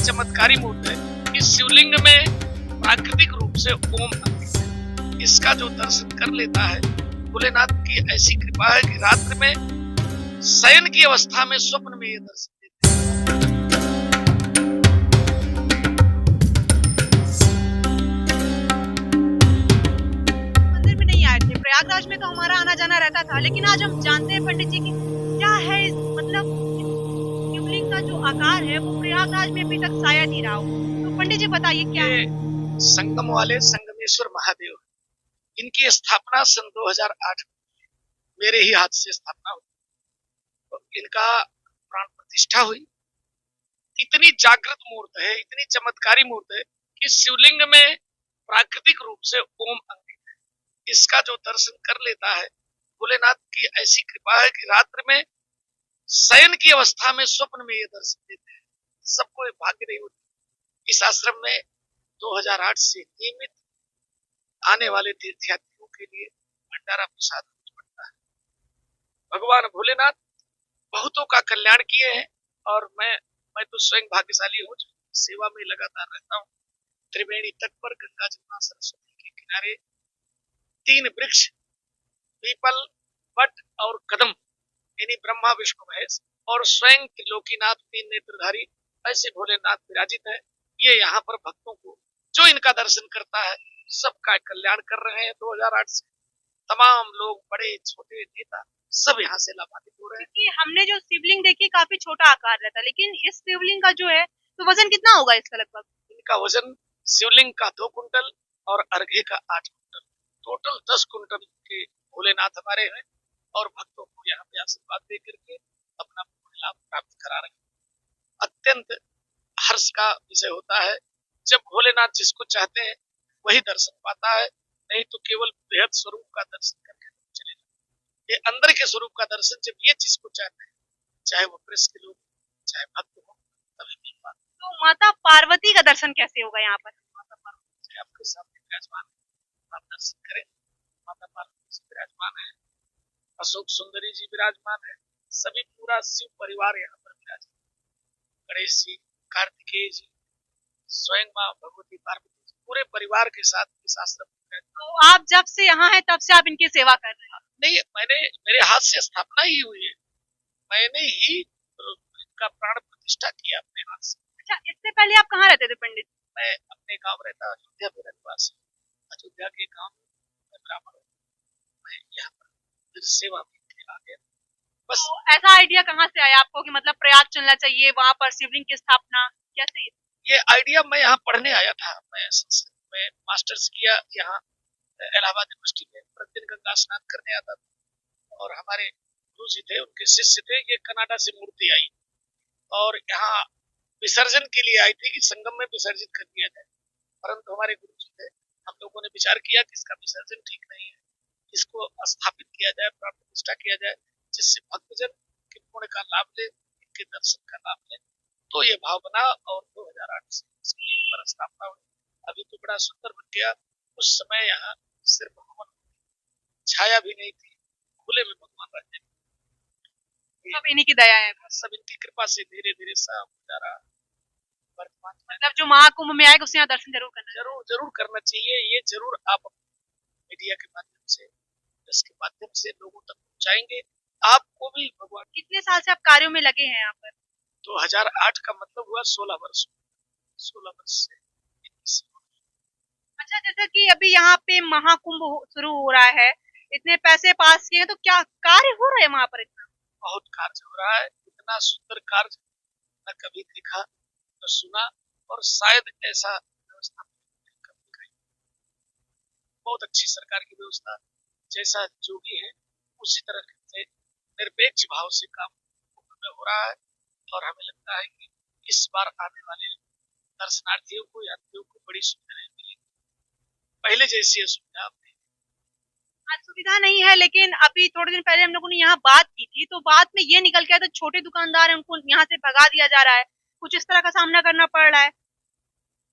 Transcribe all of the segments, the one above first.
चमत्कारी मूर्त है। इस शिवलिंग में प्राकृतिक रूप से ओम अंकित है। इसका जो दर्शन कर लेता है, भोलेनाथ की ऐसी कृपा है कि रात्रि में शयन की अवस्था में स्वप्न में ये दर्शन देते हैं। मंदिर में नहीं आए थे, प्रयागराज में तो हमारा आना जाना रहता था, लेकिन आज हम जानते हैं पंडित जी की क्या है मतलब शिवलिंग का जो आकार है वो प्रयागराज में अभी तक शायद ही रहा हो। तो पंडित जी बताइए क्या है? ये संगम वाले संगमेश्वर महादेव, इनकी स्थापना सन 2008 मेरे ही हाथ से स्थापना हुई। तो इनका प्राण प्रतिष्ठा हुई। इतनी जागृत मूर्त है, इतनी चमत्कारी मूर्त है कि शिवलिंग में प्राकृतिक रूप से ओम अंकित है। इसका जो दर्शन कर लेता है, भोलेनाथ की ऐसी कृपा है कि रात्रि में शयन की अवस्था में स्वप्न में ये दर्शन देते हैं। सबको ये भाग्य नहीं होती। इस आश्रम में 2008 से नियमित आने वाले तीर्थयात्रियों के लिए भंडारा प्रसाद पड़ता है। भगवान भोलेनाथ बहुतों का कल्याण किए हैं और मैं तो स्वयं भाग्यशाली हूँ, सेवा में लगातार रहता हूँ। त्रिवेणी तट पर गंगा जमुना सरस्वती के किनारे 3 वृक्ष पीपल, वट और कदम, यानी ब्रह्मा विष्णु महेश और स्वयं त्रिलोकीनाथ 3 नेत्रधारी ऐसे भोलेनाथ विराजित है। ये यहाँ पर भक्तों को जो इनका दर्शन करता है सबका कल्याण कर रहे हैं। 2008 से तमाम लोग, बड़े छोटे नेता सब यहाँ से लाभान्वित हो रहे हैं। कि हमने जो शिवलिंग देखी काफी छोटा आकार रहता, लेकिन इस शिवलिंग का जो है तो वजन कितना होगा इसका लगभग? इनका वजन शिवलिंग का 2 कुंटल और अर्घे का 8 कुंटल, टोटल 10 कुंटल के भोलेनाथ हमारे हैं और भक्तों को यहाँ पे आशीर्वाद दे करके अपना लाभ प्राप्त करा रहे हैं। अत्यंत हर्ष का विषय होता है जब भोलेनाथ जिसको चाहते हैं वही दर्शन पाता है, नहीं तो केवल बेहद स्वरूप का दर्शन करके चले जाते। ये अंदर के स्वरूप का दर्शन जब ये जिसको चाहते हैं, चाहे वो प्रेस के लोग, चाहे भक्त हो, तभी मिल पाता। तो माता पार्वती का दर्शन कैसे होगा यहाँ पर? माता पार्वती जी आपके सामने विराजमान है, आप दर्शन करें। माता पार्वती जी विराजमान है, अशोक सुंदरी जी विराजमान है, सभी पूरा शिव परिवार यहाँ पर विराजमान, गणेश जी, कार्तिकेय जी, स्वयं माँ भगवती पार्वती जी पूरे परिवार के साथ इस आश्रम में। तो आप जब से यहाँ हैं तब से आप इनकी सेवा कर रहे हैं? नहीं, मेरे हाथ से स्थापना ही हुई है, मैंने ही इनका प्राण प्रतिष्ठा किया अपने हाथ से। अच्छा, इससे पहले आप कहाँ रहते थे पंडित? मैं अपने गांव रहता, अयोध्या में निवास, अयोध्या के गांव में ब्राह्मण हूँ। मैं यहाँ पर फिर सेवा में आ गया। बस तो ऐसा आइडिया कहाँ से आया आपको कि मतलब प्रयाग चलना चाहिए, वहाँ पर शिवलिंग की स्थापना कैसे? ये आइडिया मैं यहाँ पढ़ने आया था। मैं मास्टर्स किया यहाँ इलाहाबाद यूनिवर्सिटी में, प्रतिदिन गंगा स्नान करने आता था और हमारे गुरु जी थे, उनके शिष्य थे। ये कनाडा से मूर्ति आई और यहाँ विसर्जन के लिए आई थी कि संगम में विसर्जित कर दिया जाए, परंतु हमारे गुरु जी थे, हम लोगों ने विचार किया कि इसका विसर्जन ठीक नहीं है, इसको स्थापित किया जाए, प्राण प्रतिष्ठा किया जाए, जिससे भक्तजन के पुण्य का लाभ ले, इनके दर्शन का लाभ ले। तो ये भाव बना और 2008 से इसकी पर स्थापना हुई। अभी तो बड़ा सुंदर बन गया। उस समय यहाँ सिर्फ भगवान, छाया भी नहीं थी, खुले में भगवान रहते। सब इन्हीं की दया है। सब इनकी कृपा से धीरे धीरे सब जा रहा। वर्तमान में मतलब जो महाकुंभ में आएगा उससे यहाँ दर्शन जरूर करना है। जरूर जरूर करना चाहिए। ये जरूर आप मीडिया के माध्यम से, इसके माध्यम से लोगों तक पहुंचाएंगे। आपको भी भगवान। कितने साल से आप कार्यों में लगे हैं यहाँ पर? 2008 का मतलब हुआ 16 वर्ष, 16 वर्ष से। अच्छा, जैसा कि अभी यहाँ पे महाकुंभ शुरू हो रहा है, इतने पैसे पास किए हैं, तो क्या कार्य हो रहा है वहाँ पर? इतना बहुत कार्य हो रहा है, इतना सुंदर कार्य न कभी देखा न सुना और शायद ऐसा व्यवस्था बहुत अच्छी सरकार की व्यवस्था, जैसा जो भी है उसी तरह से निरपेक्ष भाव से काम हो रहा है और हमें लगता है कि इस बार आने वाले दर्शनार्थियों को, यात्रियों को बड़ी सुविधाएं मिलेगी, पहले जैसी सुविधा आज सुविधा नहीं है, लेकिन अभी थोड़े दिन पहले हम लोगों ने यहाँ बात की थी, तो बात में ये निकल के आया था छोटे दुकानदार है उनको यहाँ से भगा दिया जा रहा है, कुछ इस तरह का सामना करना पड़ रहा है।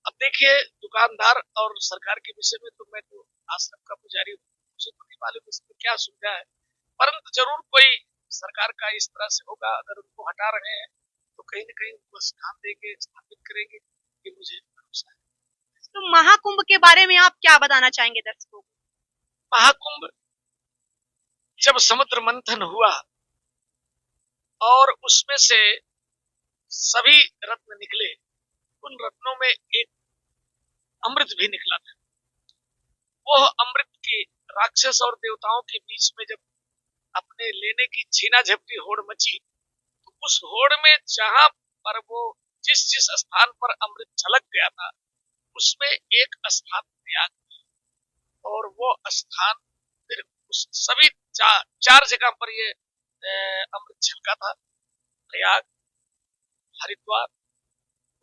अब देखिए, दुकानदार और सरकार के विषय में तो मैं तो आश्रम का पुजारी हूँ, मुझे तो नहीं मालूम इसमें क्या सुविधा है, परंतु जरूर कोई सरकार का इस तरह से होगा। अगर उनको हटा रहे हैं तो कहीं न कहीं वो स्थान देंगे, स्थापित करेंगे, ये मुझे भरोसा है। तो महाकुंभ के बारे में आप क्या बताना चाहेंगे दर्शकों को? महाकुंभ जब समुद्र मंथन हुआ और उसमें से सभी रत्न निकले, उन रत्नों में एक अमृत भी निकला था। वो अमृत की राक्षस और देवताओं के बीच में जब अपने लेने की छीना झपटी होड़ मची, तो उस होड़ में जहां पर वो जिस जिस स्थान पर अमृत छलक गया था, उसमें एक स्थान त्याग, और वो स्थान फिर उस सभी चार जगह पर ये अमृत छलका था। प्रयाग, हरिद्वार,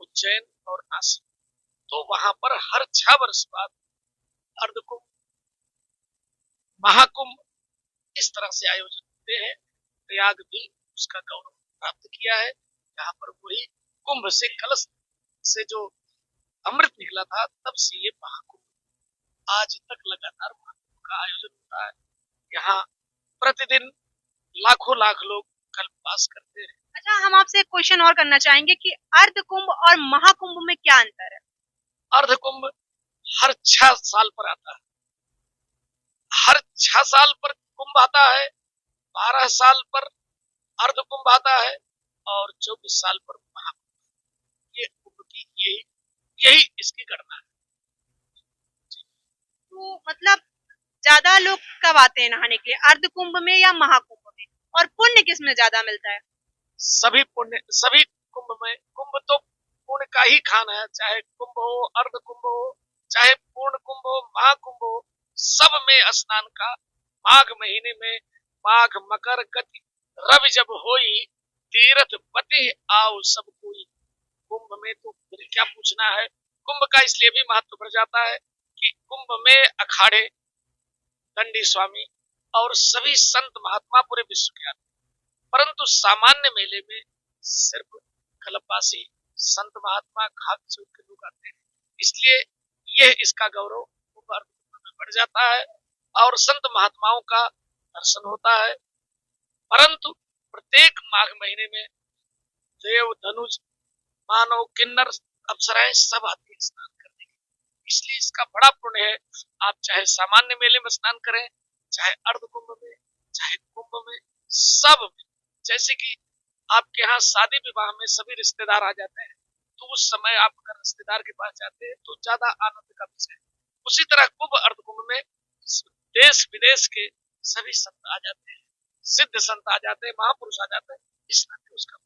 उज्जैन और नासिक। तो वहां पर हर 6 वर्ष बाद अर्धकुंभ, महाकुंभ इस तरह से आयोजन होते हैं। प्रयाग भी उसका गौरव प्राप्त किया है, यहाँ पर वही कुंभ से कलश से जो अमृत निकला था, तब से ये महाकुंभ आज तक लगातार महाकुंभ का आयोजन होता है। यहाँ प्रतिदिन लाखों लाख लोग कल्पवास करते हैं। अच्छा, हम आपसे एक क्वेश्चन और करना चाहेंगे कि अर्धकुंभ और महाकुंभ में क्या अंतर है? अर्धकुंभ हर 6 साल पर आता है, हर 6 साल पर कुंभ आता है, 12 साल पर अर्धकुंभ आता है और 24 साल पर महाकुंभ। ये कुंभ की यही इसकी गणना है। तो मतलब ज्यादा लोग कब आते हैं नहाने के लिए, अर्धकुंभ में या महाकुंभ में? और पुण्य किस में ज्यादा मिलता है? सभी कुंभ में, कुंभ तो पुण्य का ही खान है, चाहे कुंभ हो, अर्ध कुंभ हो, चाहे पूर्ण कुंभ हो, महाकुंभ हो, सब में स्नान का। माघ महीने में माघ मकर गति रवि जब होई, तीर्थ पति आओ सब कोई। कुंभ में तो फिर क्या पूछना है। कुंभ का इसलिए भी महत्व बढ़ जाता है कि कुंभ में अखाड़े, दंडी स्वामी और सभी संत महात्मा पूरे विश्व के आते, परंतु सामान्य मेले में सिर्फ कल्पवासी संत महात्मा खाक चूक के लोग आते हैं। इसलिए यह इसका गौरव में बढ़ जाता है और संत महात्माओं का दर्शन होता है। परंतु प्रत्येक माघ महीने में देव, धनुष, मानव, किन्नर, अप्सराएं सब आती है स्नान करने के, इसलिए इसका बड़ा पुण्य है। आप चाहे सामान्य मेले में स्नान करें, चाहे अर्ध कुंभ में, चाहे कुंभ में, सब में। जैसे कि आपके यहाँ शादी विवाह में सभी रिश्तेदार आ जाते हैं, तो उस समय आप अगर रिश्तेदार के पास जाते हैं तो ज्यादा आनंद का विषय है। उसी तरह कुंभ, अर्ध कुंभ में देश विदेश के सभी संत आ जाते हैं, सिद्ध संत आ जाते हैं, महापुरुष आ जाते हैं, इस नाते उसका